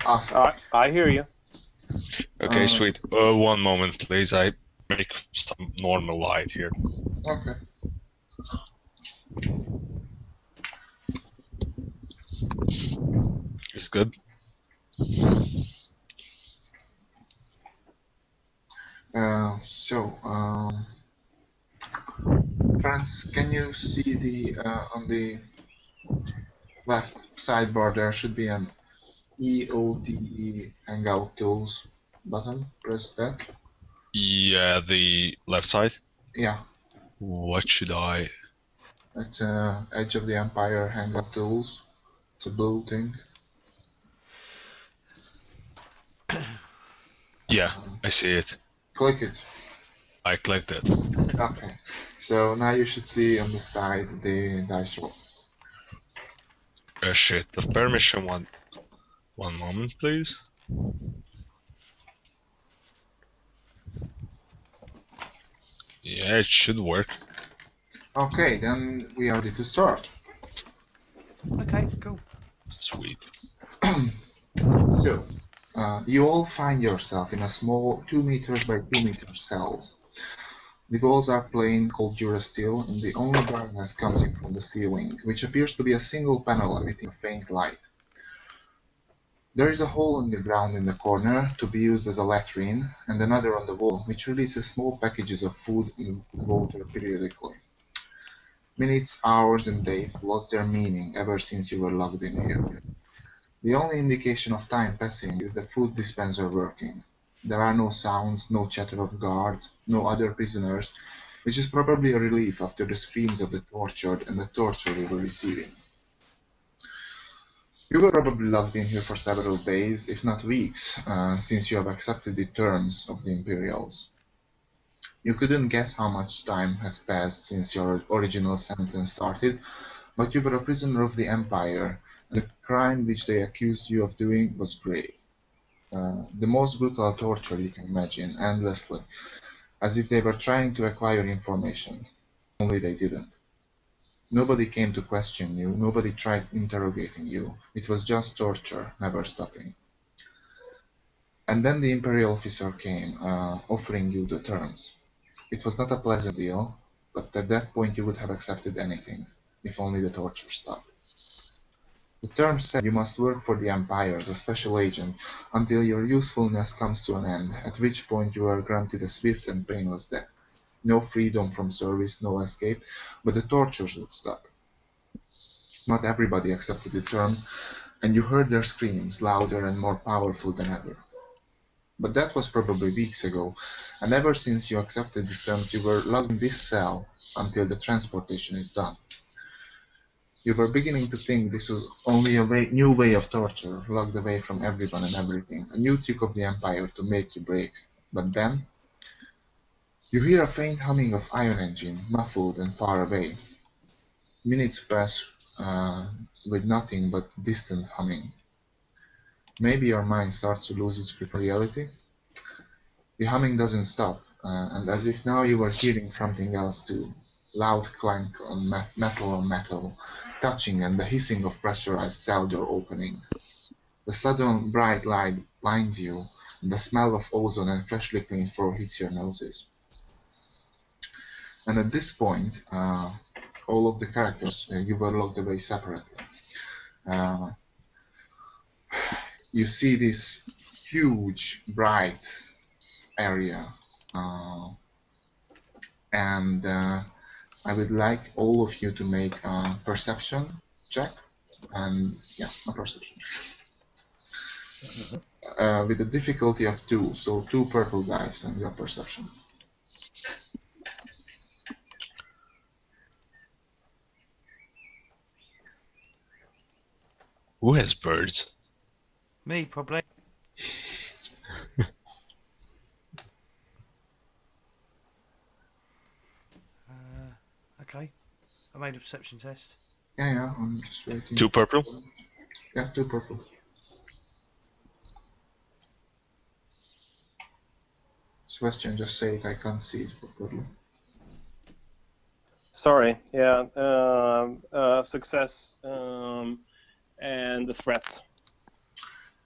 Awesome. I hear you. Okay, sweet. One moment, please. I make some normal light here. Okay. It's good. Franz, can you see the on the left sidebar there should be an EOTE Hangout Tools button. Press that. Yeah, the left side. Yeah, What should I? it's Edge of the Empire Hangout Tools. It's a blue thing. Yeah, I see it. Click it. I clicked it. Okay. So now you should see on the side the dice roll. Shit. The permission one. One moment, please. Yeah, it should work. Okay, then we are ready to start. Okay, cool. Sweet. So, you all find yourself in a small 2 meters by 2 meters cells. The walls are plain, cold durasteel, and the only brightness comes in from the ceiling, which appears to be a single panel emitting a faint light. There is a hole in the ground in the corner, to be used as a latrine, and another on the wall, which releases small packages of food and water periodically. Minutes, hours, and days have lost their meaning ever since you were logged in here. The only indication of time passing is the food dispenser working. There are no sounds, no chatter of guards, no other prisoners, which is probably a relief after the screams of the tortured and the torture we were receiving. You were probably locked in here for several days, if not weeks, since you have accepted the terms of the Imperials. You couldn't guess how much time has passed since your original sentence started, but you were a prisoner of the Empire, and the crime which they accused you of doing was grave. The most brutal torture you can imagine, endlessly, as if they were trying to acquire information, only they didn't. Nobody came to question you, nobody tried interrogating you. It was just torture, never stopping. And then the Imperial officer came, offering you the terms. It was not a pleasant deal, but at that point you would have accepted anything, if only the torture stopped. The terms said you must work for the Empire as a special agent until your usefulness comes to an end, at which point you are granted a swift and painless death. No freedom from service, no escape, but the tortures would stop. Not everybody accepted the terms, and you heard their screams, louder and more powerful than ever. But that was probably weeks ago, and ever since you accepted the terms you were locked in this cell until the transportation is done. You were beginning to think this was only a new way of torture, locked away from everyone and everything, a new trick of the Empire to make you break. But then, you hear a faint humming of ion engine, muffled and far away. Minutes pass with nothing but distant humming. Maybe your mind starts to lose its grip on reality. The humming doesn't stop, and as if now you were hearing something else too. Loud clank on metal on metal, touching and the hissing of pressurized cell door opening. The sudden bright light blinds you, and the smell of ozone and freshly cleaned floor hits your noses. And at this point, all of the characters you were locked away separately. Uh, you see this huge, bright area, and I would like all of you to make a perception check, and yeah, a perception check. With a difficulty of 2, so 2 purple dice and your perception. Who has birds? Me, probably. Okay. I made a perception test. Yeah, I'm just waiting. 2 purple? Yeah, 2 purple. Sebastian, just say it, I can't see it properly. Sorry. Yeah. Success and the threat.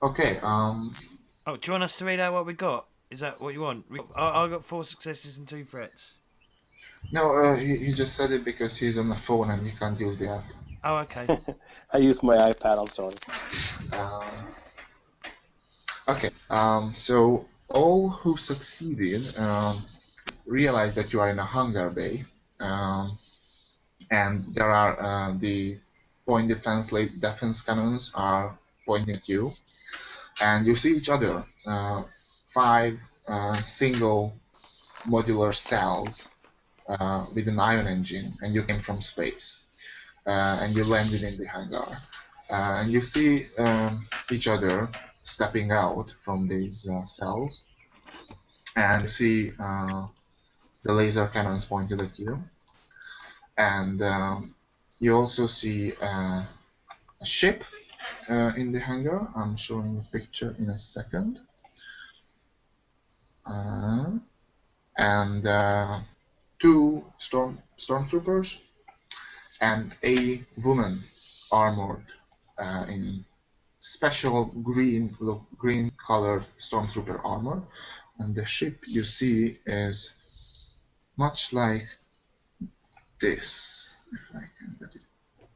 Okay. Oh, do you want us to read out what we got? Is that what you want? I got 4 successes and 2 threats. No, he just said it because he's on the phone and he can't use the app. Oh, okay. I used my iPad, I'm sorry. Okay. So all who succeeded realize that you are in a hangar bay, and there are the point defense cannons are pointing at you, and you see each other. 5 single modular cells with an ion engine, and you came from space, and you landed in the hangar, and you see each other stepping out from these cells, and you see the laser cannons pointed at you, and you also see a ship in the hangar. I'm showing a picture in a second. And 2 stormtroopers and a woman armored in special green colored stormtrooper armor. And the ship you see is much like this, if I can get it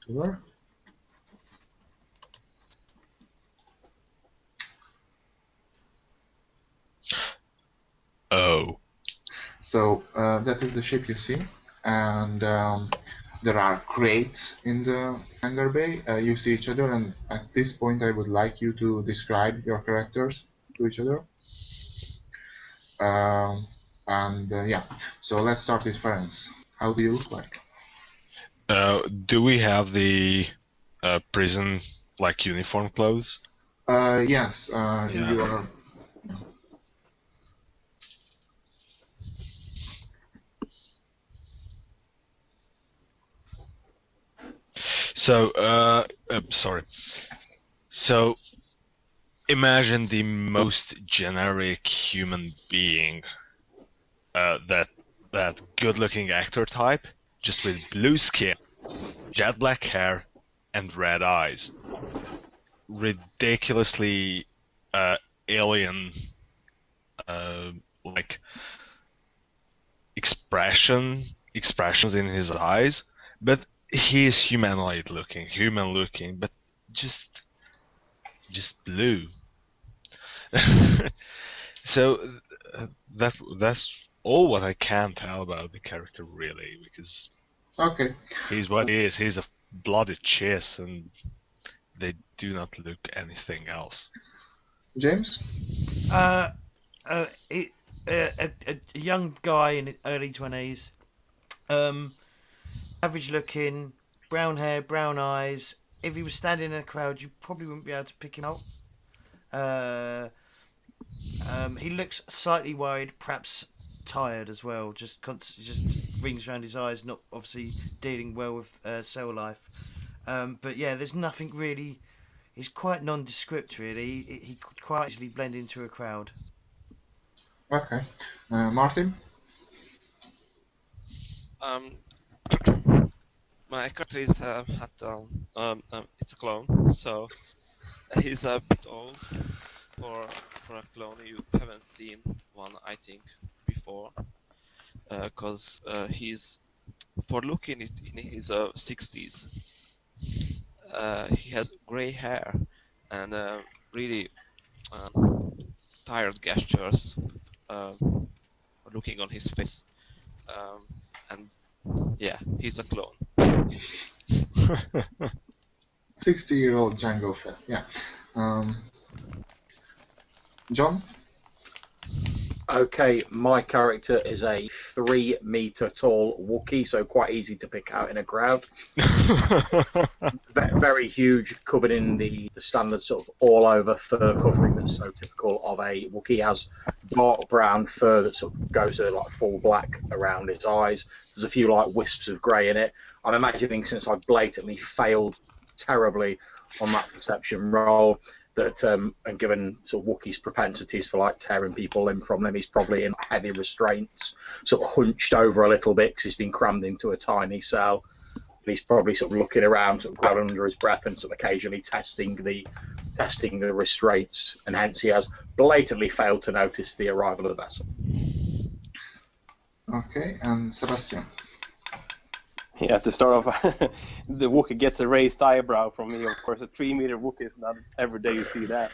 to work. Oh. So that is the ship you see, and there are crates in the hangar bay. You see each other, and at this point, I would like you to describe your characters to each other. Yeah, so let's start with Ferenc. How do you look like? Do we have the prison like uniform clothes? Yes, you are. So, sorry. So, imagine the most generic human being, that good-looking actor type, just with blue skin, jet black hair, and red eyes. Ridiculously alien, like expressions in his eyes, but he is humanoid looking, human looking, but just blue. So that's all what I can tell about the character, really, because Okay. he's what he is. He's a blooded chiss, and they do not look anything else. James? A young guy in his early 20s, average looking, brown hair, brown eyes. If he was standing in a crowd, you probably wouldn't be able to pick him out. He looks slightly worried, perhaps tired as well. Just rings around his eyes. Not obviously dealing well with cell life. But yeah, there's nothing really. He's quite nondescript, really. He could quite easily blend into a crowd. Okay. Martin? My character is it's a clone, so he's a bit old for a clone. You haven't seen one, I think, before, because he's for looking it in his 60s. He has gray hair and really tired gestures looking on his face, and yeah, he's a clone. 60-year-old Django Fett, yeah. John? Okay, my character is a 3-meter tall Wookiee, so quite easy to pick out in a crowd. Very huge, covered in the standard sort of all-over fur covering that's so typical of a Wookiee. Has dark brown fur that sort of goes to like full black around his eyes. There's a few like wisps of grey in it. I'm imagining, since I blatantly failed terribly on that perception roll, that and given sort of Wookiee's propensities for like tearing people limb from them, he's probably in heavy restraints, sort of hunched over a little bit because he's been crammed into a tiny cell. And he's probably sort of looking around, sort of growling under his breath, and sort of occasionally testing the testing the restraints, and hence he has blatantly failed to notice the arrival of the vessel. Okay, and Sebastian. Yeah, to start off, the Wookiee gets a raised eyebrow from me. Of course, a 3-meter Wookiee is not every day you see that.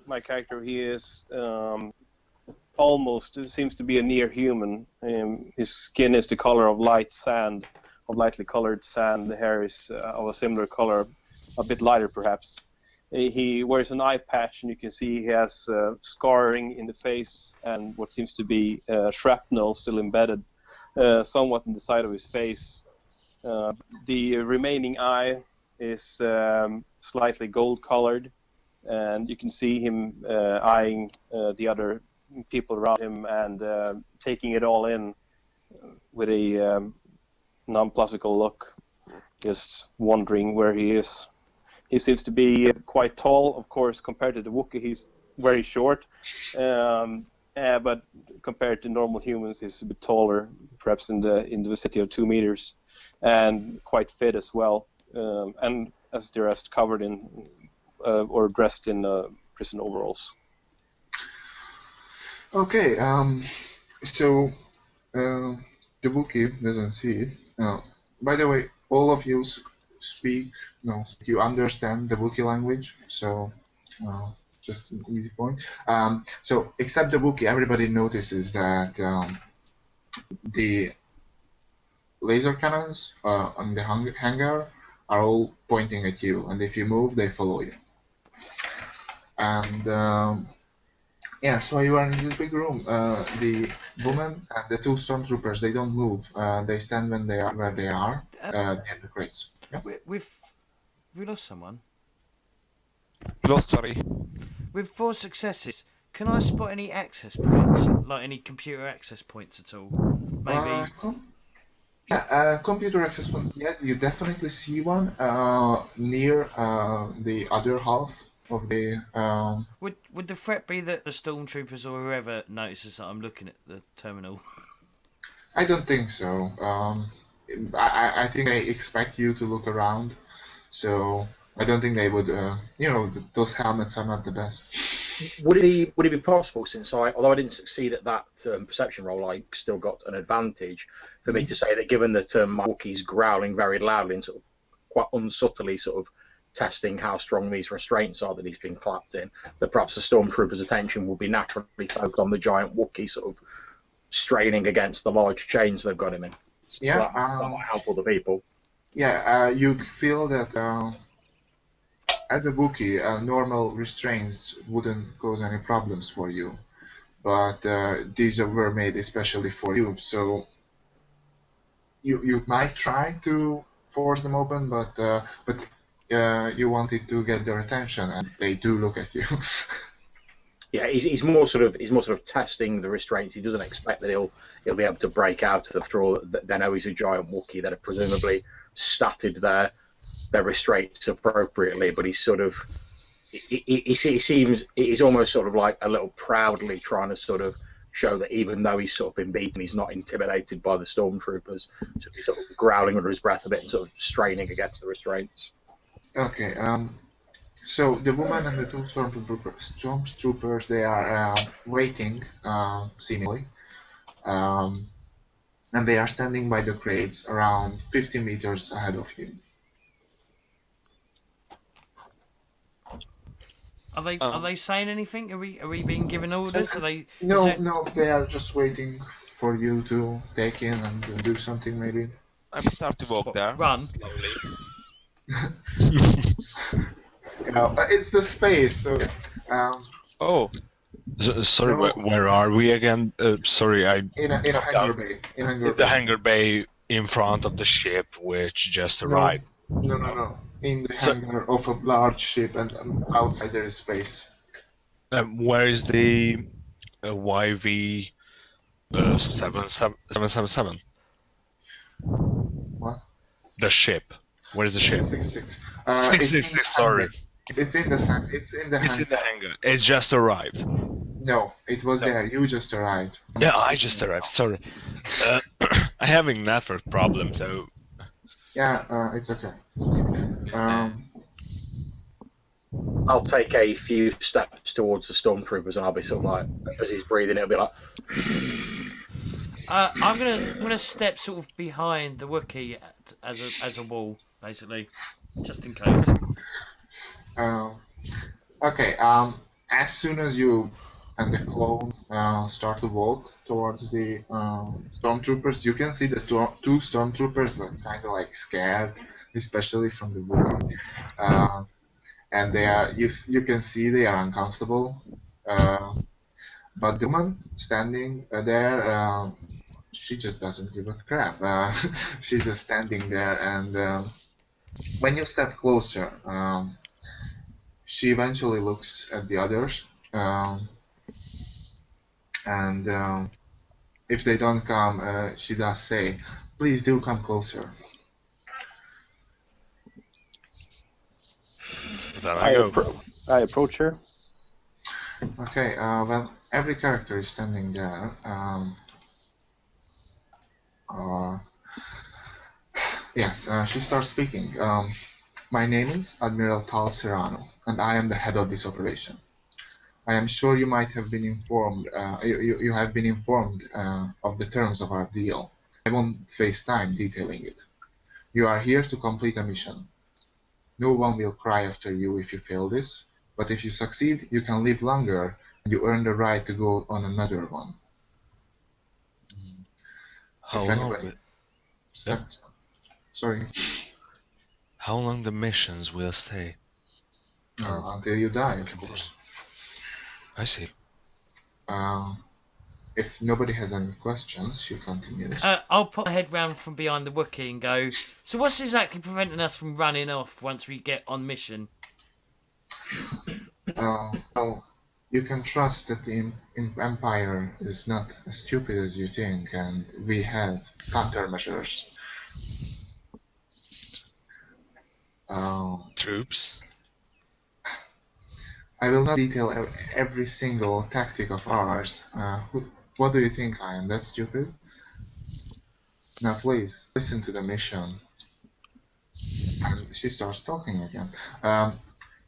My character, he is almost seems to be a near human. His skin is the color of light sand, of lightly colored sand. The hair is of a similar color, a bit lighter perhaps. He wears an eye patch, and you can see he has scarring in the face and what seems to be shrapnel still embedded somewhat in the side of his face. The remaining eye is slightly gold colored, and you can see him eyeing the other people around him and taking it all in with a nonplusical look, just wondering where he is. He seems to be quite tall, of course, compared to the Wookiee. He's very short, but compared to normal humans, he's a bit taller, perhaps in the vicinity of 2 meters, and quite fit as well. And as the rest, covered in or dressed in prison overalls. Okay, so the Wookiee doesn't see it. By the way, all of you you understand the Wookiee language, so just an easy point. So except the Wookiee, everybody notices that the laser cannons on the hangar are all pointing at you, and if you move, they follow you. And yeah, so you are in this big room. The woman and the 2 stormtroopers, they don't move. They stand where they are, near the crates. Yeah. We've lost someone. Lost, sorry. With 4 successes, can I spot any access points, like any computer access points at all? Maybe. Computer access points. Yeah, you definitely see one near the other half of the. Would the threat be that the stormtroopers or whoever notices that I'm looking at the terminal? I don't think so. I think they expect you to look around, so I don't think they would. Those helmets are not the best. Would it be possible, since although I didn't succeed at that perception roll, I still got an advantage, for me to say that given that my Wookiee's growling very loudly and sort of quite unsubtly sort of testing how strong these restraints are that he's been clapped in, that perhaps the stormtrooper's attention will be naturally focused on the giant Wookiee sort of straining against the large chains they've got him in. So Yeah, that might help other people. Yeah, you feel that as a Wookiee, normal restraints wouldn't cause any problems for you, but these were made especially for you. So you might try to force them open, but you wanted to get their attention, and they do look at you. Yeah, he's more sort of testing the restraints. He doesn't expect that he'll be able to break out. After all, they know he's a giant Wookiee that have presumably statted their restraints appropriately. But he's sort of he's almost sort of like a little proudly trying to sort of show that even though he's sort of been beaten, he's not intimidated by the stormtroopers. So he's sort of growling under his breath a bit and sort of straining against the restraints. Okay. So the woman and the 2 stormtroopers, they are waiting, seemingly, and they are standing by the crates around 50 meters ahead of you. Are they saying anything? Are we being given orders? Are they? No, they are just waiting for you to take in and do something, maybe. I'm start to walk there. Run. Slowly. It's the space. So, Oh. Sorry, No. where are we again? Sorry, in a hangar bay. The hangar bay in front of the ship, which just arrived. No. In the hangar of a large ship, and outside there is space. Where is the YV 777? What? The ship. Where is the ship? 666. 666. Sorry. It's in the hangar. It's in the hangar. It just arrived. No, it was there. You just arrived. Yeah, I just arrived. Sorry. I'm having network problems, so. Yeah, it's okay. I'll take a few steps towards the stormtroopers, and I'll be sort of like, as he's breathing, it'll be like, I'm gonna step sort of behind the Wookiee as a wall, basically, just in case. Um, okay. As soon as you and the clone start to walk towards the stormtroopers, you can see the two stormtroopers are kind of like scared, especially from the woman. And they are you can see they are uncomfortable. Uh, but the woman standing there, she just doesn't give a crap. She's just standing there, and when you step closer, she eventually looks at the others, and if they don't come, she does say, "Please do come closer." Then I go. I approach her. Okay. Well, every character is standing there. Uh, yes, she starts speaking. My name is Admiral Tal Serrano, and I am the head of this operation. I am sure you might have been informed. You have been informed of the terms of our deal. I won't waste time detailing it. You are here to complete a mission. No one will cry after you if you fail this, but if you succeed, you can live longer and you earn the right to go on another one. How If long? anybody, Yeah. sorry, How long the missions will stay? until you die, of course. I see. Uh, if nobody has any questions, she continues. I'll put my head round from behind the Wookiee and go, so what's exactly preventing us from running off once we get on mission? So you can trust that the Empire is not as stupid as you think, and we had countermeasures. Troops? I will not detail every single tactic of ours. What do you think I am? That stupid? Now please, listen to the mission. And she starts talking again.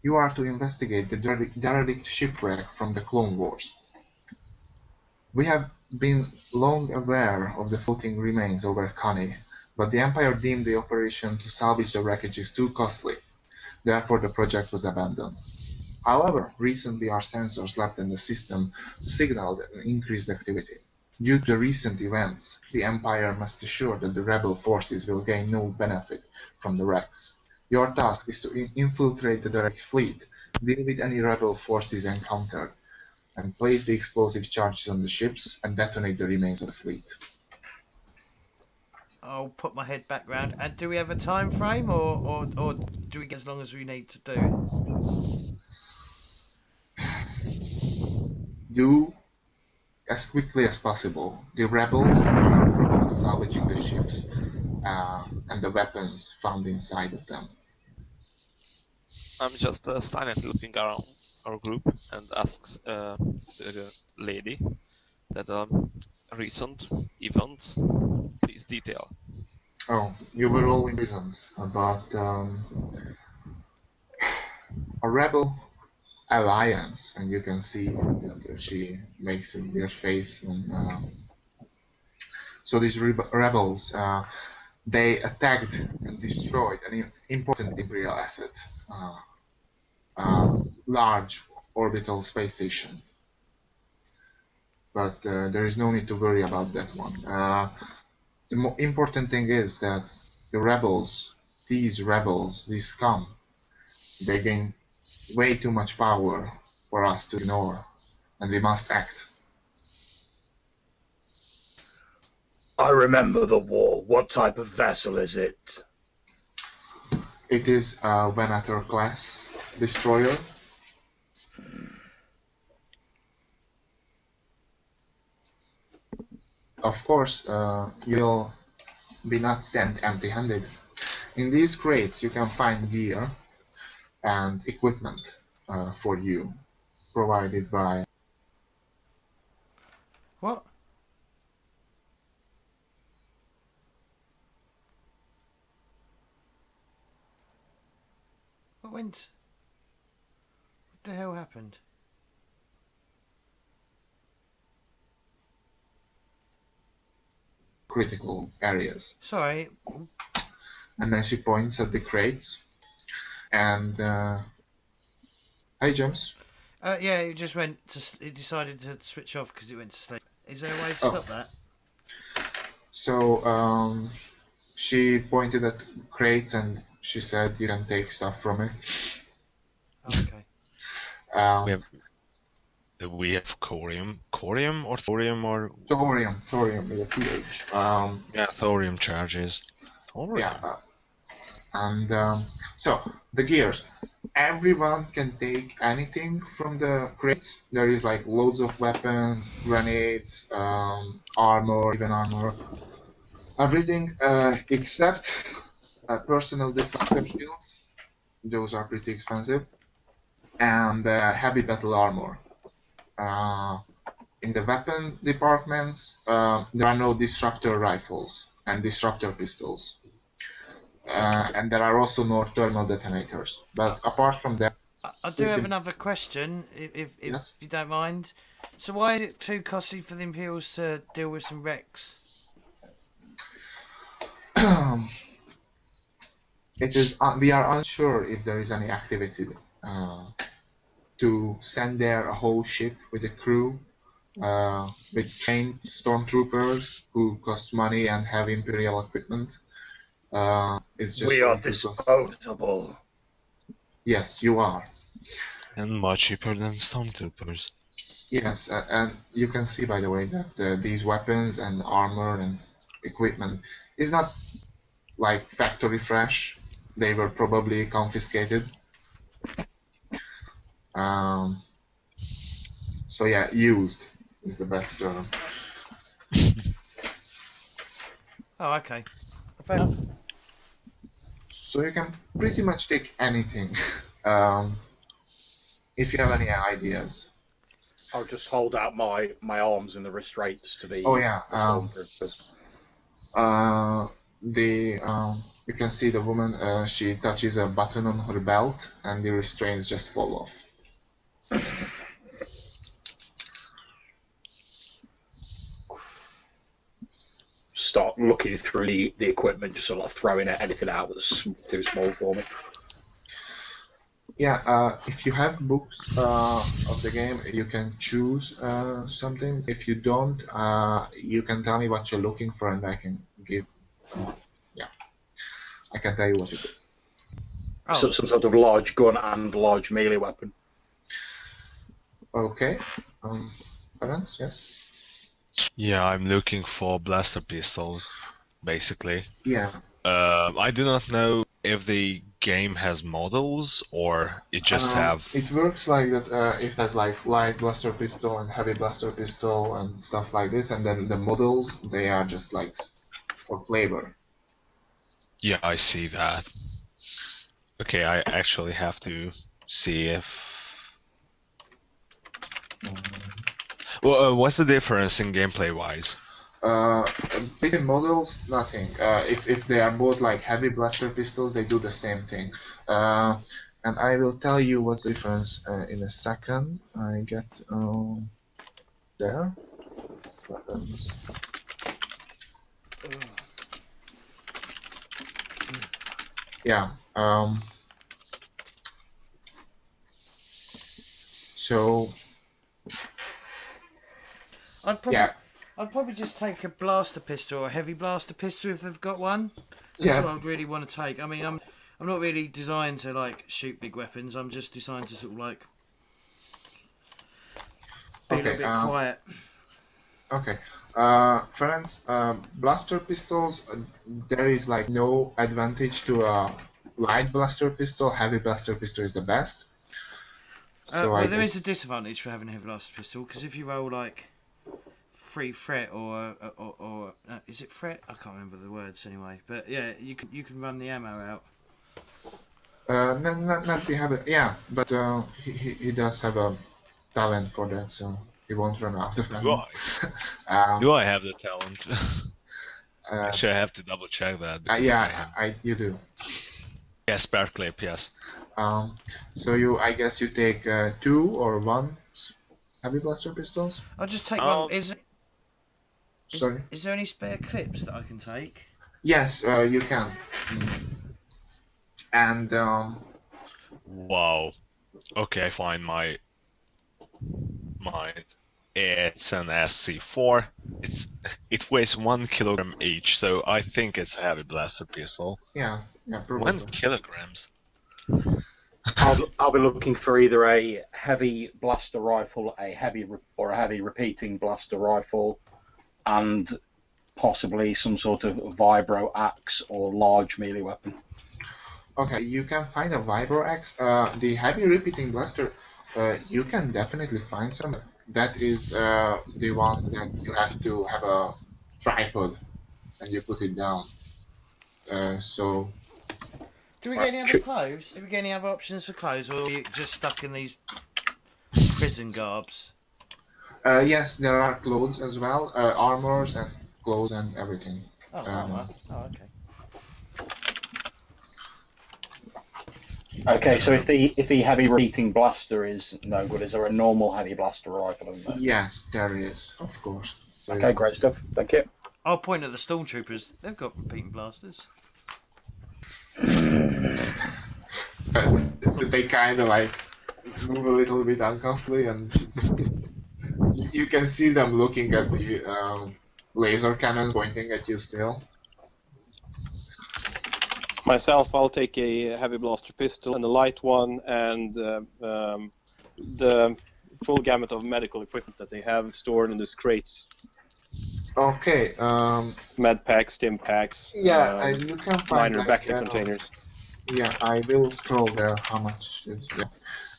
You are to investigate the derelict shipwreck from the Clone Wars. We have been long aware of the floating remains over Kani, but the Empire deemed the operation to salvage the wreckages too costly. Therefore, the project was abandoned. However, recently our sensors left in the system signaled an increased activity. Due to the recent events, the Empire must assure that the rebel forces will gain no benefit from the wrecks. Your task is to infiltrate the direct fleet, deal with any rebel forces encountered, and place the explosive charges on the ships and detonate the remains of the fleet. I'll put my head back round. And do we have a time frame, or do we get as long as we need to do Do as quickly as possible. The rebels are probably salvaging the ships and the weapons found inside of them. I'm just silently looking around our group and asks the lady that recent event, please detail. Oh, you were all imprisoned, but a rebel alliance, and you can see that she makes a weird face. And so these rebels, they attacked and destroyed an important imperial asset, large orbital space station. But there is no need to worry about that one. The more important thing is that the rebels, these scum, they gain way too much power for us to ignore, and we must act. I remember the war. What type of vessel is it? It is a Venator class destroyer. Of course, you'll be not sent empty-handed. In these crates, you can find gear and equipment for you, provided by. what? What went? the hell happened? critical areas. Sorry. And then she points at the crates. And hi, James. Yeah, it just went to. It decided to switch off because it went to sleep. Is there a way to Oh. stop that? So she pointed at crates and she said you can take stuff from it. Oh, okay. We have corium or thorium or Thorium with a TH. yeah, thorium charges. Thorium. Yeah, and so the gears. Everyone can take anything from the crates. There is like loads of weapons, grenades, armor, even armor, everything except personal deflector shields. Those are pretty expensive, and heavy battle armor. In the weapon departments, there are no disruptor rifles and disruptor pistols. And there are also no thermal detonators. But apart from that, I do have another question, if Yes? you don't mind. So why is it too costly for the Imperials to deal with some wrecks? it is we are unsure if there is any activity to send there a whole ship with a crew with trained stormtroopers who cost money and have Imperial equipment. It's just We are way too costly. disposable. Yes, you are. And much cheaper than stormtroopers. Yes, and you can see, by the way, that these weapons and armor and equipment is not like factory fresh. They were probably confiscated. Um, so yeah, used is the best term. Oh, okay. Fair enough. So you can pretty much take anything if you have any ideas. I'll just hold out my arms in the restraints to the Oh yeah, stormtroopers. you can see the woman. She touches a button on her belt, and the restraints just fall off. Start looking through the equipment, just sort of throwing anything out that's too small for me. Yeah, if you have books of the game, you can choose something. If you don't, you can tell me what you're looking for, and I can give. Yeah, I can tell you what it is. Oh, So, some sort of large gun and large melee weapon. Okay, Ferenc, yes. Yeah, I'm looking for blaster pistols, basically. Yeah. I do not know if the game has models or it just have. It works like that. If there's like light blaster pistol and heavy blaster pistol and stuff like this, and then the models they are just like for flavor. Yeah, I see that. Okay, I actually have to see if. Well, what's the difference in gameplay wise? Between models, nothing. If they are both like heavy blaster pistols, they do the same thing. And I will tell you what's the difference in a second. I get there. Buttons. Yeah. So I'd probably yeah. I'd probably just take a blaster pistol or a heavy blaster pistol if they've got one. That's Yeah. what I'd really want to take. I mean, I'm not really designed to like shoot big weapons. I'm just designed to sort of like be a little bit quiet. Okay. Friends, blaster pistols, there is like no advantage to a light blaster pistol. Heavy blaster pistol is the best. So Well, there is a disadvantage for having a heavy blaster pistol because if you roll like 3 threat or is it threat? I can't remember the words anyway. But yeah, you can run the ammo out. not the habit. Yeah, but he does have a talent for that, so he won't run out of ammo. Do I have the talent? Actually, I have to double check that. Yeah, you do. Yeah, spare clip, yes. So I guess you take 2 or 1 heavy blaster pistols. I'll just take one. Oh, Sorry. Is there any spare clips that I can take? Yes, you can. And wow. Okay, fine. Mine. It's an SC4. It weighs 1 kilogram each, so I think it's a heavy blaster pistol. yeah, 1 probably. kilograms. I'll be looking for either a heavy blaster rifle, a heavy repeating blaster rifle, and possibly some sort of vibro axe or large melee weapon. Okay, you can find a vibro axe. The heavy repeating blaster, you can definitely find some. That is the one that you have to have a tripod and you put it down. So Do we get any other clothes? Do we get any other options for clothes, or are you just stuck in these prison garbs? yes, there are clothes as well, armors and clothes and everything. Oh, armor. Oh, okay. Okay, so if the heavy repeating blaster is no good, is there a normal heavy blaster rifle in there? Yes, there is, of course. Okay, great stuff. Thank you. I'll point at the stormtroopers. They've got repeating blasters. They kind of like move a little bit uncomfortably, and you can see them looking at the laser cannons pointing at you still. Myself, I'll take a heavy blaster pistol and a light one, and the full gamut of medical equipment that they have stored in these crates. Okay. Med packs, stim packs. Yeah, you can find minor like, Bacta containers. Yeah, I will scroll there. How much?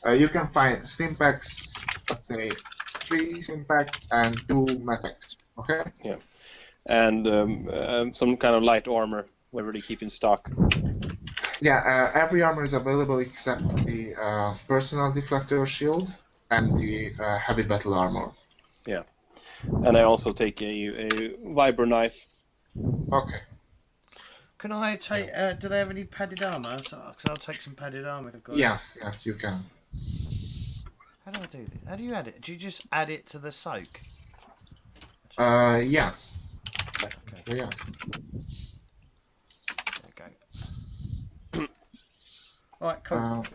You can find stim packs. Let's say 3 stim packs and 2 med packs. Okay. Yeah, and some kind of light armor, whatever they keep in stock. Yeah, every armor is available except the personal deflector shield and the heavy battle armor. Yeah, and I also take a vibro knife. Okay. Can I take? Do they have any padded armor? So, cause I'll take some padded armor if I've got it. Yes, you can. How do I do this? How do you add it? Do you just add it to the soak? Yes. Okay. Yes. There we go. All right, cool.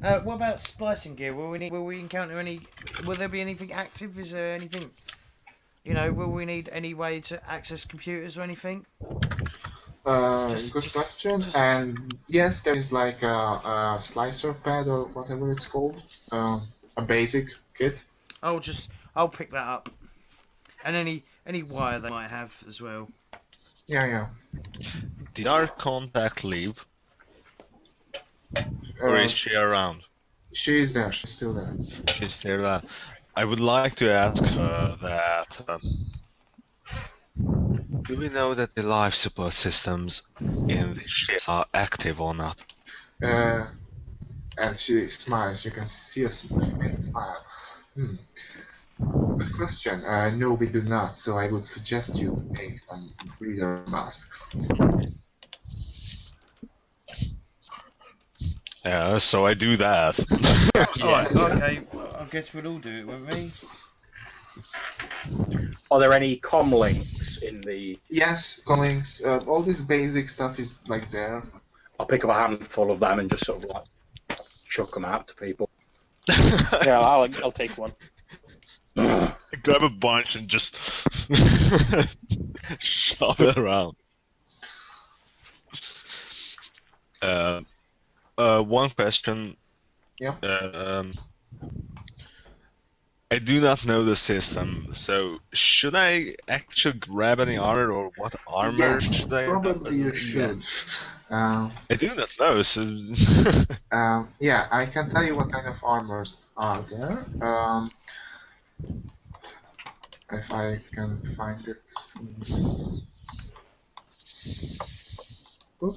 What about splicing gear? Will we encounter any? Will there be anything active? Is there anything? Will we need any way to access computers or anything? Good question. And yes, there is like a slicer pad or whatever it's called, a basic kit. I'll pick that up, and any wire they might have as well. Yeah. Did our contact leave? Or is she around? She is there. She's still there. She's still there. I would like to ask her that. Do we know that the life support systems in the ships are active or not? And she smiles. You can see a faint smile. Good question. No, we do not. So I would suggest you take some breather masks. Yeah, so I do that. Alright, okay. I guess we'll all do it, won't we? Are there any comm links in the? Yes, callings. All this basic stuff is like there. I'll pick up a handful of them and just sort of like chuck them out to people. Yeah, I'll take one. Grab a bunch and just shove it around. One question. Yeah. I do not know the system, so should I actually grab any armor, or what armor Yes, should I? probably you should. I do not know. So yeah, I can tell you what kind of armors are there. If I can find it in this book.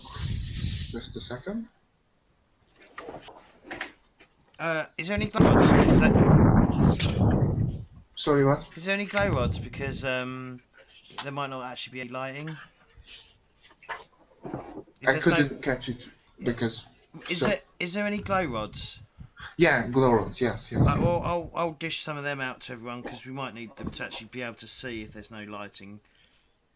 Just a second. Is there any glow rods? Sorry, what? Is there any glow rods? Because there might not actually be any lighting. I couldn't catch it. because Is there any glow rods? yeah, glow rods. Yes, yes. Well, I'll dish some of them out to everyone because we might need them to actually be able to see if there's no lighting.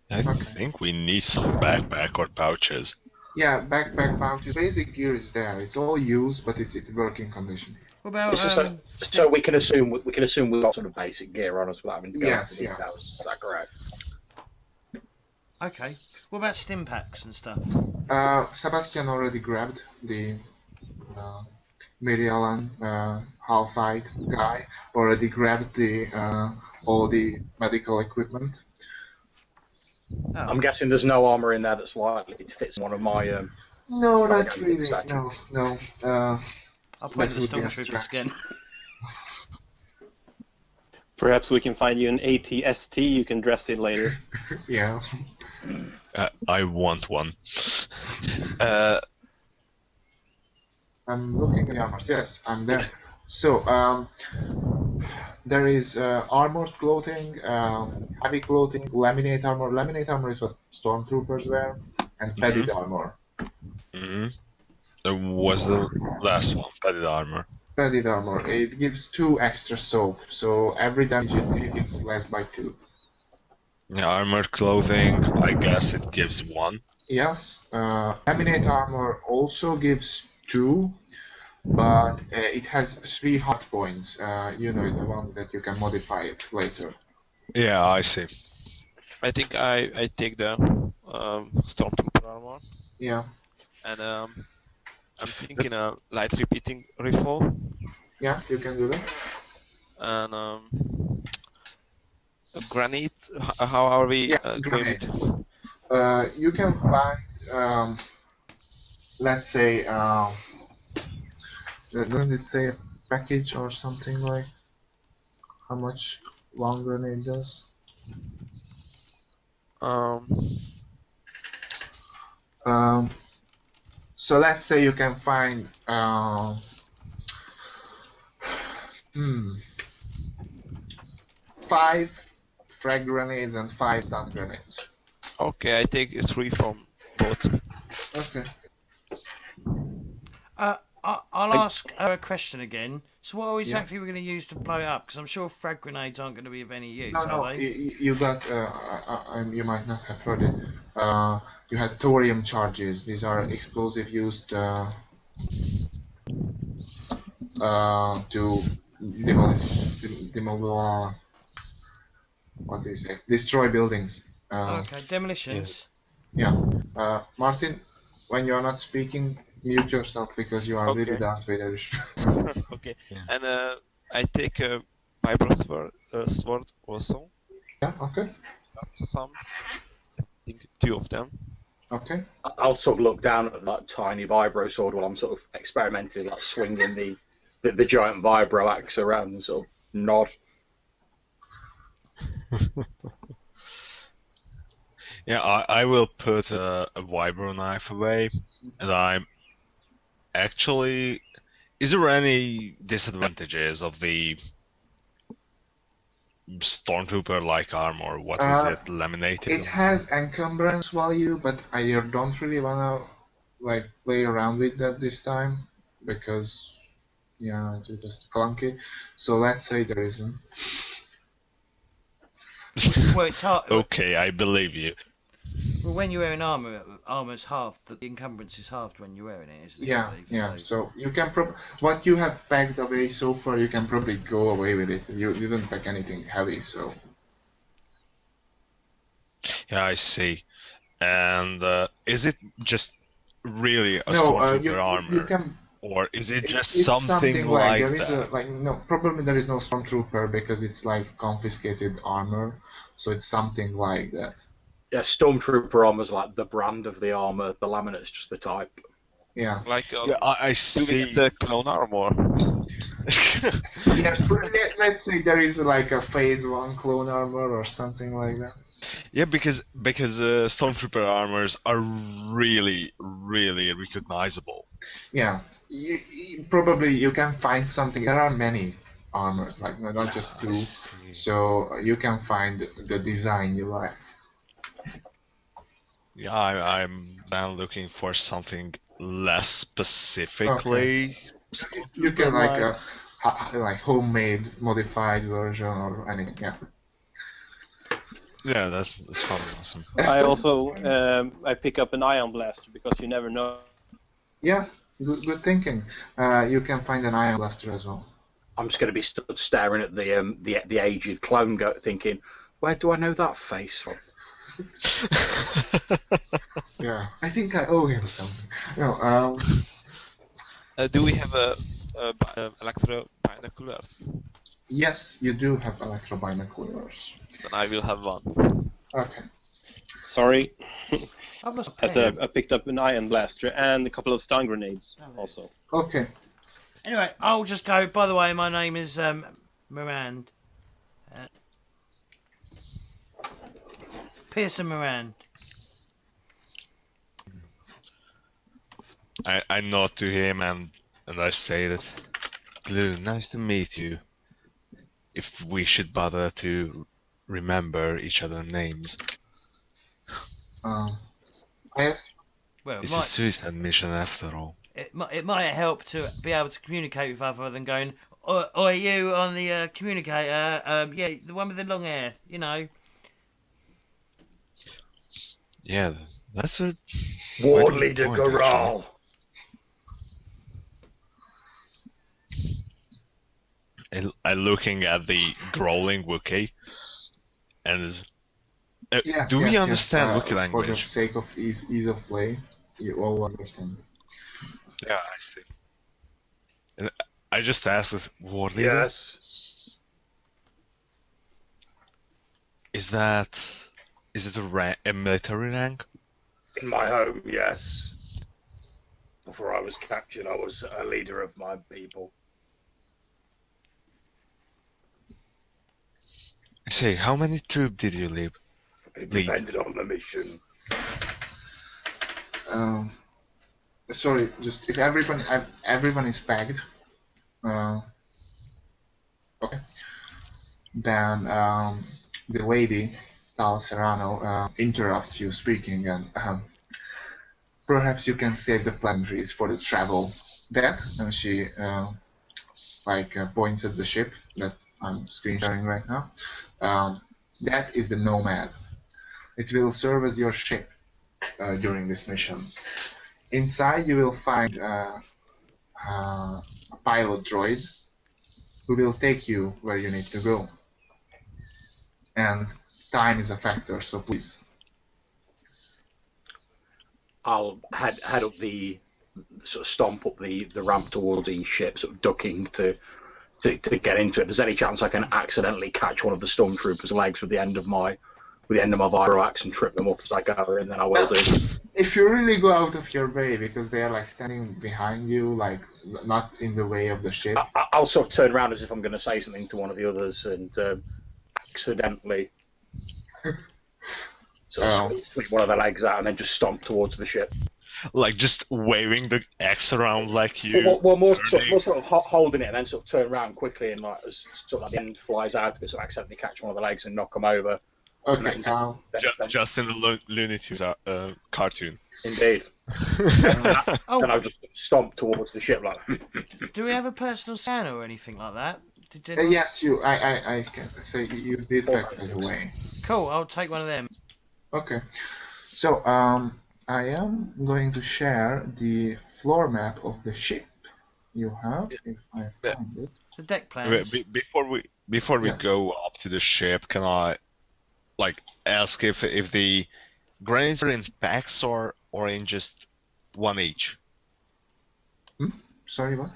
I Okay. think we need some backpack or pouches. Yeah, backpack pouches. Basic gear is there. It's all used, but it's working condition. What about It's just so we can assume we've got sort of basic gear on us without having to go Yes, into yeah. details. Is that correct? Okay. What about stim packs and stuff? Sebastian already grabbed the Mirialan half-fight guy. Already grabbed the all the medical equipment. Oh. I'm guessing there's no armor in there that's likely to fit one of my. No, not gigantic really. statues. No. I'll point That to the would be a stormtroopers distraction. again. Perhaps we can find you an ATST you can dress in later. Yeah. I want one. I'm looking at the armors. Yes, I'm there. So, there is armored clothing, heavy clothing, laminate armor. Laminate armor is what stormtroopers wear, and padded armor. Mm-hmm. There was the last one, padded armor. Padded armor. It gives 2 extra soak, so every damage you take, it's less by 2. Yeah, armored clothing, I guess it gives 1. Yes, laminate armor also gives 2, but it has 3 hot points. You know, the one that you can modify it later. Yeah, I see. I think I take the stormtrooper armor, Yeah, and I'm thinking a light repeating rifle, yeah, you can do that. and a granite. How are we Yeah, going grenade. with? You can find, let's say, doesn't it say a package or something like how much one grenade does? Um, So let's say you can find, hmm, 5 frag grenades and 5 stun grenades. okay, I take 3 from both. Okay. I'll ask a question again. So what exactly are we going to use to blow it up? Because I'm sure frag grenades aren't going to be of any use, No, are they? you got, you might not have heard it. You had thorium charges. These are explosive used to demolish, what do you say? Destroy buildings. Okay, demolitions. Yeah. Martin, when you are not speaking, mute yourself because you are really Okay. Darth Vader. Okay, Yeah. and I take a vibro sword also. Yeah, okay. Some, I think 2 of them. Okay. I'll sort of look down at that tiny vibro sword while I'm sort of experimenting, like swinging the giant vibro axe around and sort of nod. Yeah, I will put a vibro knife away, and I'm actually... Is there any disadvantages of the stormtrooper-like armor? What is it? Laminated? It has encumbrance value, but I don't really wanna like play around with that this time because yeah, it's just clunky. So let's say there isn't. Well, it's hard. Okay, I believe you. Well, when you're wearing armor, armor's halved. The encumbrance is halved when you're wearing it, isn't it? I Yeah, believe, yeah. So. So you can what you have packed away so far, you can probably go away with it. You didn't pack anything heavy, so Yeah, I see. And is it just really a no. stormtrooper You armor? can. Or is it just It's something like like there is that? no, probably there is no stormtrooper because it's like confiscated armor, so it's something like that. Yeah, stormtrooper armor's like the brand of the armor. The laminate's just the type. Yeah. Like, Yeah, I do we see. get the clone armor? Yeah, let's say there is like a phase 1 clone armor or something like that. Yeah, because stormtrooper armors are really, really recognizable. Yeah, probably you can find something. There are many armors, like not just 2, so you can find the design you like. Yeah, I'm now looking for something less Okay. specifically. You can but like like homemade modified version or anything. Yeah. yeah, that's probably awesome. I Esther? also I pick up an ion blaster because you never know. Yeah. Good thinking. You can find an ion blaster as well. I'm just going to be stood staring at the aged clone goat, thinking, where do I know that face from? Yeah. I think I owe him something. No. Do we have electro binoculars? Yes, you do have electrobinoculars. Then I will have one. Okay. Sorry, I've lost a as pen. I picked up an ion blaster and a couple of stun grenades also. Okay. Anyway, I'll just go. By the way, my name is Mirand. Pearson Mirand. I nod to him and I say that, Glue, nice to meet you. If we should bother to remember each other's names. Yes. Well, It's a suicide mission after all. it might help to be able to communicate with other than going, "Oi, you on the communicator? Yeah, the one with the long hair. You know." Yeah, that's a Wardley de point, Garal. I looking at the growling Wookiee, and Yes. do we Yes. understand Wookiee For the language? sake of ease of play, you all understand. Yeah, I see. And I just asked with War Leader, Yes. is it a military rank? In my home, yes. Before I was captured, I was a leader of my people. I say, how many troops did you lead? It depended on the mission. Sorry, just if everyone is pegged, okay, then the lady Tal Serrano interrupts you speaking, and perhaps you can save the pleasantries for the travel. That, and she points at the ship that I'm screen sharing right now. That is the Nomad. It will serve as your ship during this mission. Inside, you will find a pilot droid who will take you where you need to go. And time is a factor, so please. I'll head up the sort of stomp up the ramp towards the ship, sort of ducking to get into it. If there's any chance I can accidentally catch one of the stormtroopers' legs with the end of my vibro axe and trip them up as I go in, then I will do. If you really go out of your way, because they are like standing behind you, like not in the way of the ship. I'll sort of turn around as if I'm going to say something to one of the others and accidentally sort of sweep one of their legs out and then just stomp towards the ship. Like just waving the axe around like you. Well, more sort of holding it and then sort of turn around quickly and like as sort of like the end flies out of it, so I accidentally catch one of the legs and knock them over. Okay. Just in the Looney Tunes cartoon. Indeed. Oh, And I'll just stomp towards the ship like. do we have a personal scanner or anything like that? Yes, you. I can say you did back by the way. Cool. I'll take one of them. Okay. So I am going to share the floor map of the ship you have, if I find it. The deck plans. Before we Yes. go up to the ship, can I ask if the grenades are in packs or in just one each? Sorry, what?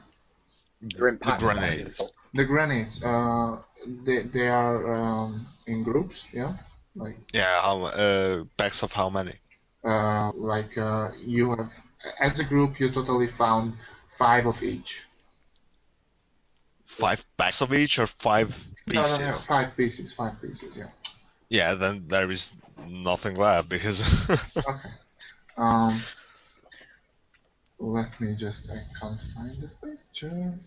They're in packs. Grenades. The grenades. They are in groups. Yeah. Like Yeah, how packs of how many? you have, as a group, you totally found 5 of each. 5 packs of each or 5 pieces? No, 5 pieces. 5 pieces. Yeah. Yeah, then there is nothing left because. Okay. Let me just. I can't find the picture.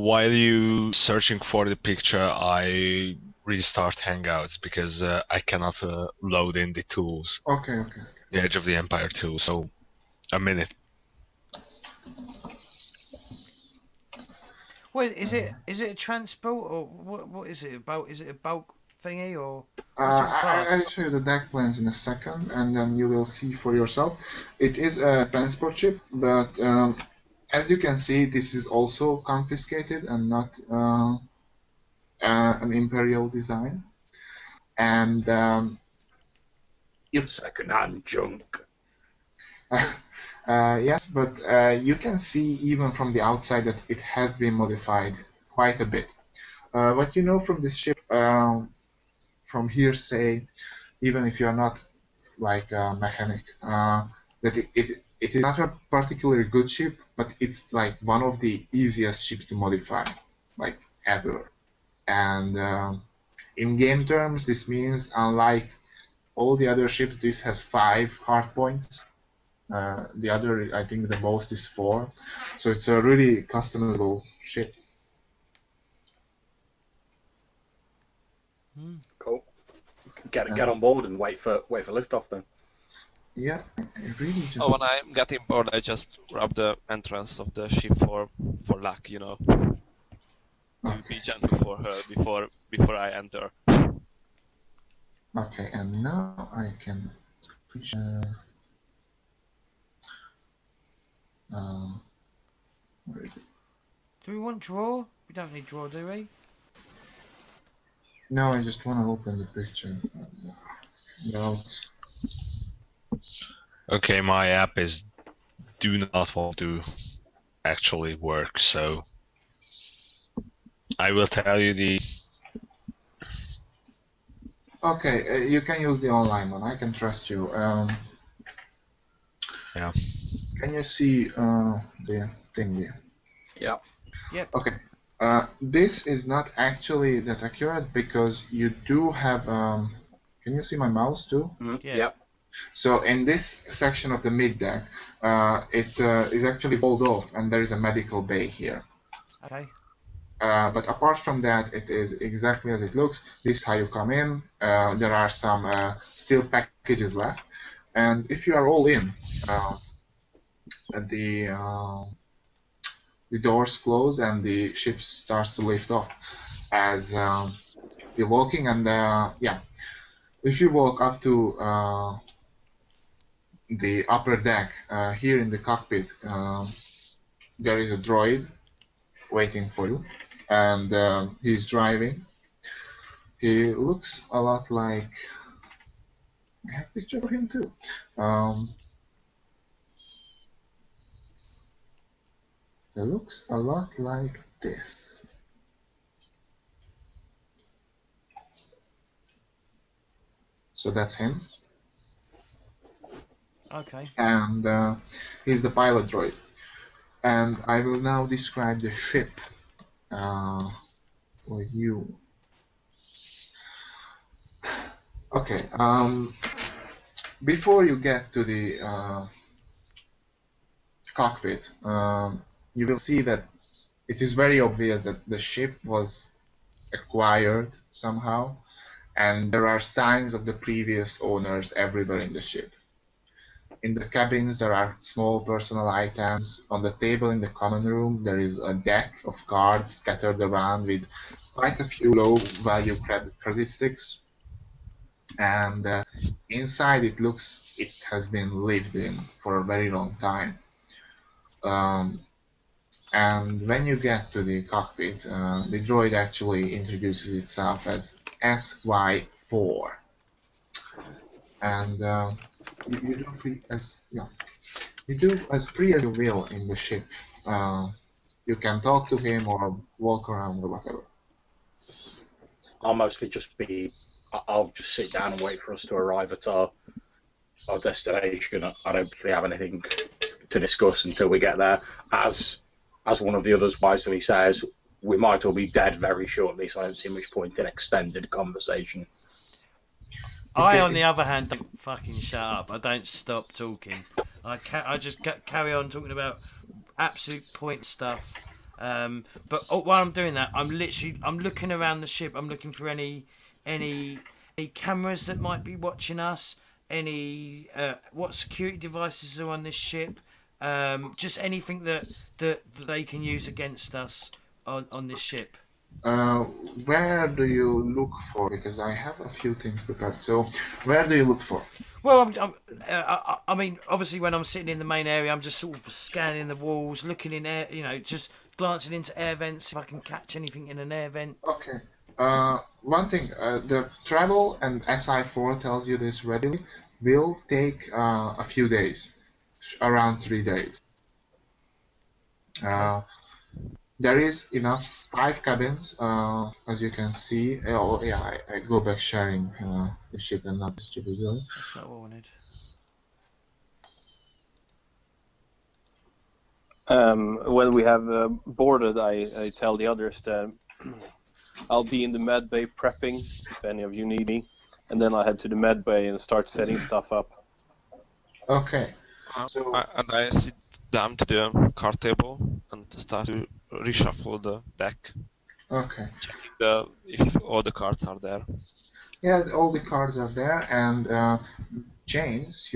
while you searching for the picture, I restart Hangouts because I cannot load in the tools, Okay, okay. the Edge of the Empire tool. So a minute. Wait, is it a transport or what is it about? Is it a bulk thingy or what sort of I'll class? show you the deck plans in a second, and then you will see for yourself. It is a transport ship, but as you can see, this is also confiscated and not an imperial design. And Second-hand junk. yes, but you can see even from the outside that it has been modified quite a bit. What you know from this ship, from hearsay, even if you are not like a mechanic, that it is not a particularly good ship, but it's like one of the easiest ships to modify, like ever. And in game terms, this means unlike all the other ships, this has 5 hard points. The other, I think, the most is 4. So it's a really customizable ship. Cool. Get on board and wait for liftoff then. Yeah, I really just. Oh, when I'm getting bored, I just grab the entrance of the ship for luck, you know, to be gentle for her before I enter. Okay, and now I can switch. Where is it? Do we want draw? We don't need draw, do we? No, I just want to open the picture. Notes. Okay, my app is do not want to actually work, so I will tell you the. Okay, you can use the online one. I can trust you. Yeah. Can you see the thing there? Yeah. Yep. Okay. This is not actually that accurate because you do have. Can you see my mouse too? Yeah. Yep. So in this section of the mid deck, it is actually walled off, and there is a medical bay here. Okay. But apart from that, it is exactly as it looks. This is how you come in. There are some still packages left, and if you are all in, the the doors close and the ship starts to lift off as you're walking. And yeah, if you walk up to the upper deck, here in the cockpit, there is a droid waiting for you, and he's driving. He looks a lot like. I have a picture for him too. It looks a lot like this. So that's him, Okay. and he's the pilot droid. And I will now describe the ship for you. Okay. Before you get to the cockpit, you will see that it is very obvious that the ship was acquired somehow, and there are signs of the previous owners everywhere in the ship. In the cabins, there are small personal items. On the table in the common room, there is a deck of cards scattered around with quite a few low-value credit sticks. And inside, it has been lived in for a very long time. Um, and when you get to the cockpit, the droid actually introduces itself as SY4. And you do free as you do as free as you will in the ship. You can talk to him or walk around or whatever. I'll mostly just be. I'll just sit down and wait for us to arrive at our destination. I don't really have anything to discuss until we get there. As one of the others wisely says, we might all be dead very shortly, so I don't see much point in extended conversation. I, on the other hand, don't fucking shut up. I don't stop talking. I just carry on talking about absolute point stuff. But while I'm doing that, I'm looking around the ship. I'm looking for any cameras that might be watching us. Any what security devices are on this ship. Just anything that they can use against us on this ship. Uh, where do you look for? Because I have a few things prepared. So, where do you look for? Well, I mean, obviously, when I'm sitting in the main area, I'm just sort of scanning the walls, looking in air, just glancing into air vents if I can catch anything in an air vent. Okay. One thing, the travel and SI4 tells you this readily will take a few days, around 3 days. Okay. There is enough 5 cabins, as you can see. Oh yeah, I go back sharing the ship and not distributing. That's not what I wanted. When we have boarded, I tell the others that I'll be in the med bay prepping if any of you need me, and then I'll head to the med bay and start setting stuff up. Okay. So And I sit down to the card table and start to reshuffle the deck, okay. checking if all the cards are there. Yeah, all the cards are there, and James,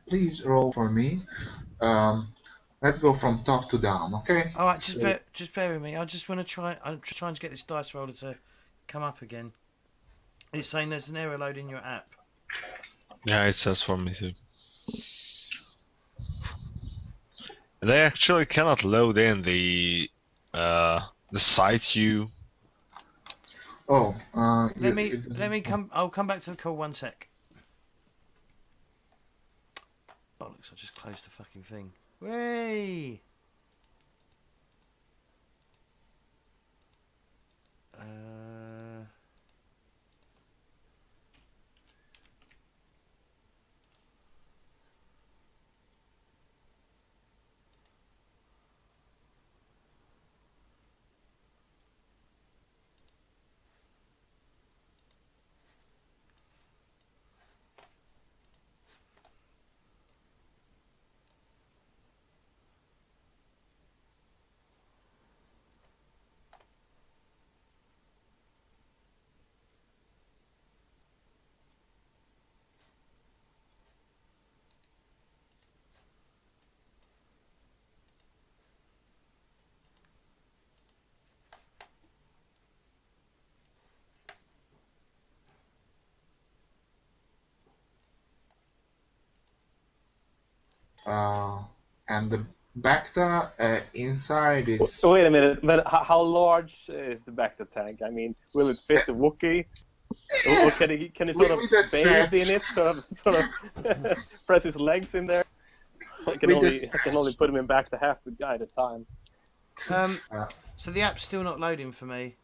please roll for me. Let's go from top to down, okay? All right, So, just bear with me. I just want to try. I'm trying to get this dice roller to come up again. It's saying there's an error load in your app. Yeah, it says for me too. They actually cannot load in the site you. Let me come. I'll come back to the call. 1 sec. Bollocks! I just closed the fucking thing. Way. and the Bacta inside is. Wait a minute, but how large is the Bacta tank? I mean, will it fit the Wookiee? Or can he sort of With a bathe in stretch. it? Sort of press his legs in there? I can only put him in Bacta half the guy at a time. So the app's still not loading for me.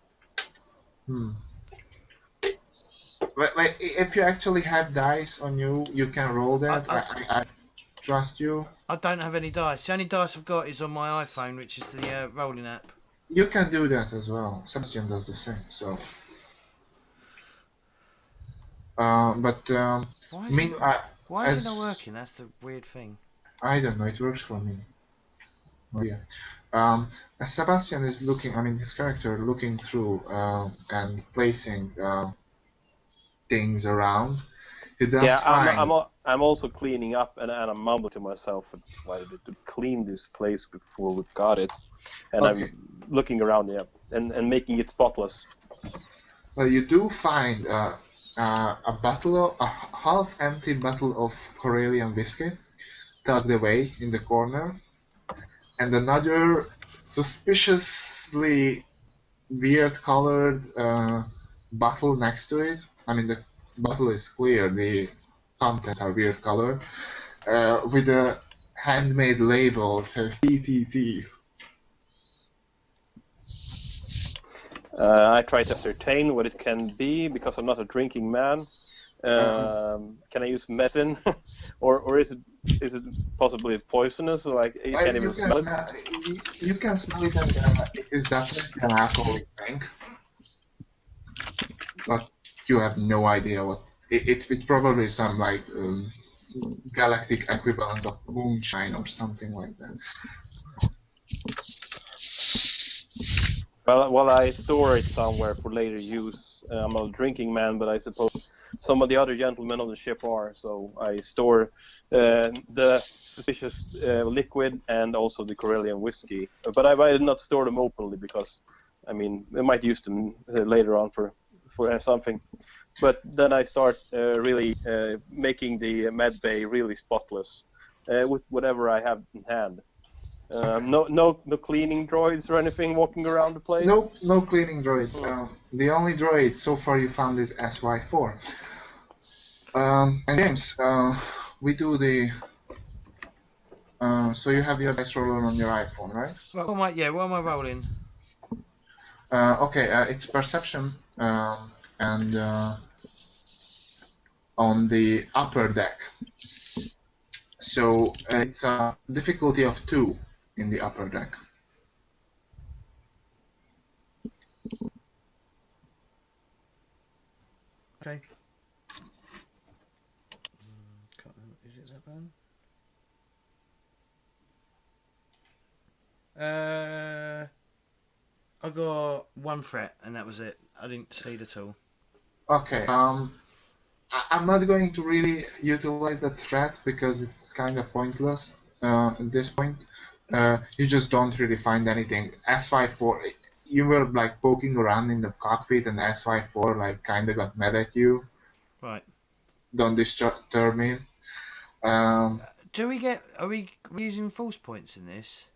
Like, if you actually have dice on you, you can roll that. I trust you. I don't have any dice. The only dice I've got is on my iPhone, which is the rolling app. You can do that as well. Sebastian does the same. So, but Why I mean, is it not working? That's the weird thing. I don't know. It works for me. Oh yeah. As Sebastian is looking, I mean, his character looking through and placing things around, he does find. I'm also cleaning up, and I'm mumbling to myself, why did to clean this place before we got it? And Okay. I'm looking around, and making it spotless. Well, you do find a half-empty bottle of Corellian whiskey tucked away in the corner, and another suspiciously weird-colored bottle next to it. I mean, the bottle is clear; the contents are weird color, with a handmade label says TTT. I try to ascertain what it can be because I'm not a drinking man. Can I use medicine, or is it possibly poisonous? Like you can't even smell it. You can smell it, and it is definitely an alcoholic drink, but you have no idea what it's probably some like galactic equivalent of moonshine or something like that. Well, I store it somewhere for later use. I'm a drinking man, but I suppose some of the other gentlemen on the ship are. So I store the suspicious liquid and also the Corellian whiskey. But I did not store them openly because, I mean, we might use them later on for something. But then I start really making the med bay really spotless with whatever I have in hand. No cleaning droids or anything walking around the place. No cleaning droids. Hmm. The only droid so far you found is SY4. And James, we do the. So you have your dice roller on your iPhone, right? What am I rolling? Okay, it's perception, and on the upper deck. So it's a difficulty of 2 in the upper deck. Okay. Is it that bad? I got 1 threat, and that was it. I didn't succeed at all. Okay. I'm not going to really utilize that threat because it's kind of pointless at this point. You just don't really find anything. SY4, you were like poking around in the cockpit, and SY4 like kind of got mad at you. Right. Don't disturb me. Are we using false points in this?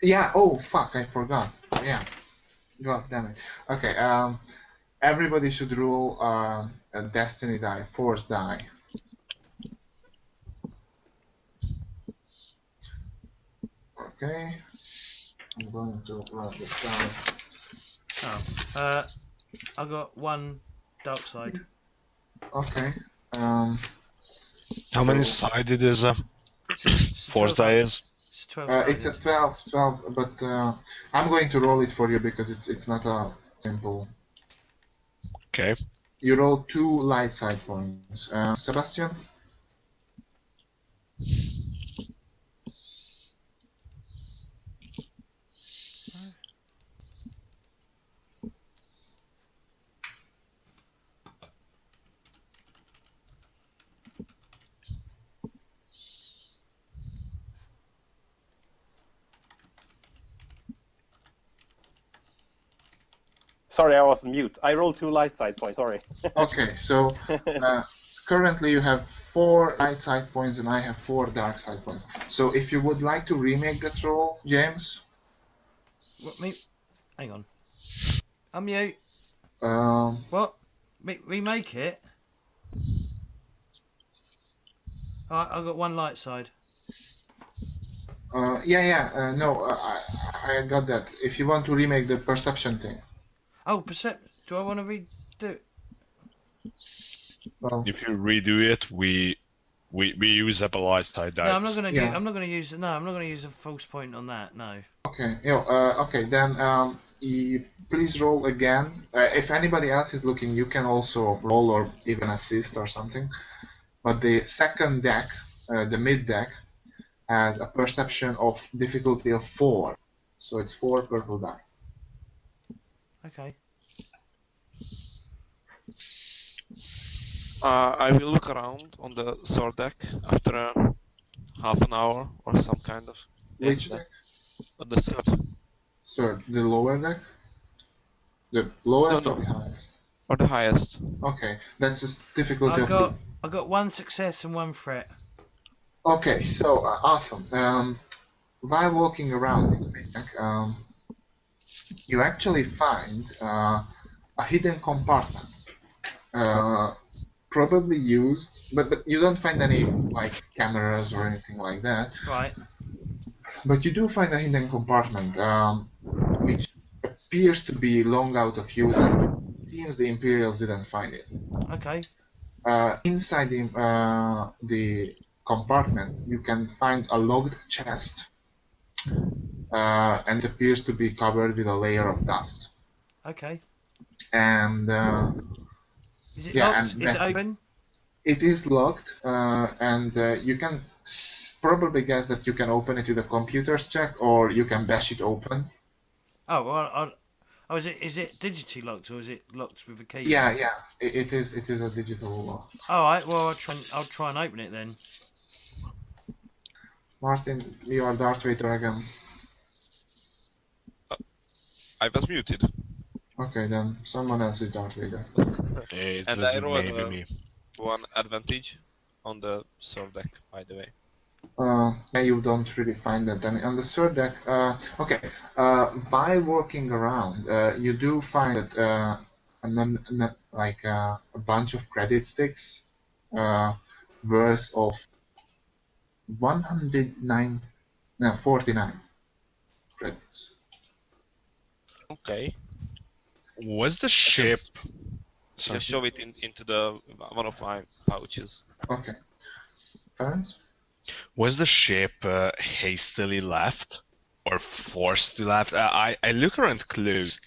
Yeah. Oh fuck! I forgot. Yeah. God damn it. Okay. Everybody should roll a destiny die, force die. Okay. I'm going to write this down. I got 1 dark side. Okay. How many sided is a It's force 12 die sided. is? It's 12 It's a 12, but I'm going to roll it for you because it's not a simple. Okay. You roll 2 light side points. Sebastian? Sorry, I was on mute. I rolled 2 light side points. Sorry. Okay, so currently you have 4 light side points and I have 4 dark side points. So if you would like to remake that roll, James? What, me? Hang on. I'm mute. Um, What? Remake it? Alright, I got 1 light side. no, I got that. If you want to remake the perception thing. Oh, do I want to redo it? Well, If you redo it, we use up a light side dice. No, I'm not gonna. Yeah. I'm not gonna use. No, I'm not gonna use a false point on that. No. okay, okay, then please roll again. If anybody else is looking, you can also roll or even assist or something. But the second deck, the mid deck, has a perception of difficulty of 4. So it's 4 purple die. Okay. I will look around on the sword deck after half an hour or some kind of. Which deck? The third. Sir, the lower deck? The lowest No, or the highest? or the highest. Okay, that's a difficulty of I got 1 success and 1 threat. Okay, so awesome. While walking around in the mid deck, you actually find a hidden compartment. Probably used, but you don't find any like cameras or anything like that. Right. But you do find a hidden compartment, which appears to be long out of use, and it seems the Imperials didn't find it. Okay. Inside the compartment, you can find a locked chest, and it appears to be covered with a layer of dust. Okay. And Is it yeah, locked? and Is it open? it is locked, and you can probably guess that you can open it with a computer's check, or you can bash it open. Oh, well, Oh, is it digitally locked or is it locked with a key? Yeah, yeah. It is a digital lock. All right. Well, I'll try and open it then. Martin, you are Darth Vader again. I was muted. Okay, then someone else is Darth Vader. It And was I rolled maybe me. one advantage on the third deck, by the way. Yeah, you don't really find that. I mean, on the third deck, okay. While walking around, you do find that a bunch of credit sticks, worth of 109, no, 49 credits. Okay. Was the I ship? just shove it into the one of my pouches. Okay. Ferenc? Was the ship hastily left or forced to left? I look around clues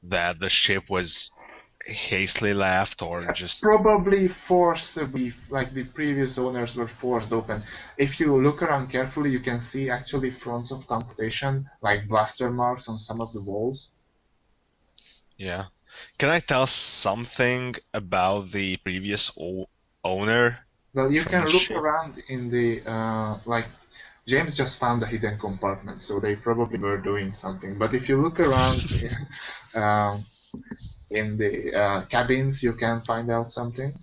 that the ship was hastily left or just. Probably forcibly, like the previous owners were forced open. If you look around carefully, you can see actually fronts of computation, like blaster marks on some of the walls. Yeah. Can I tell something about the previous owner? Well, you From can the look ship? around in the like James just found a hidden compartment, so they probably were doing something. But if you look around um, in the cabins, you can find out something.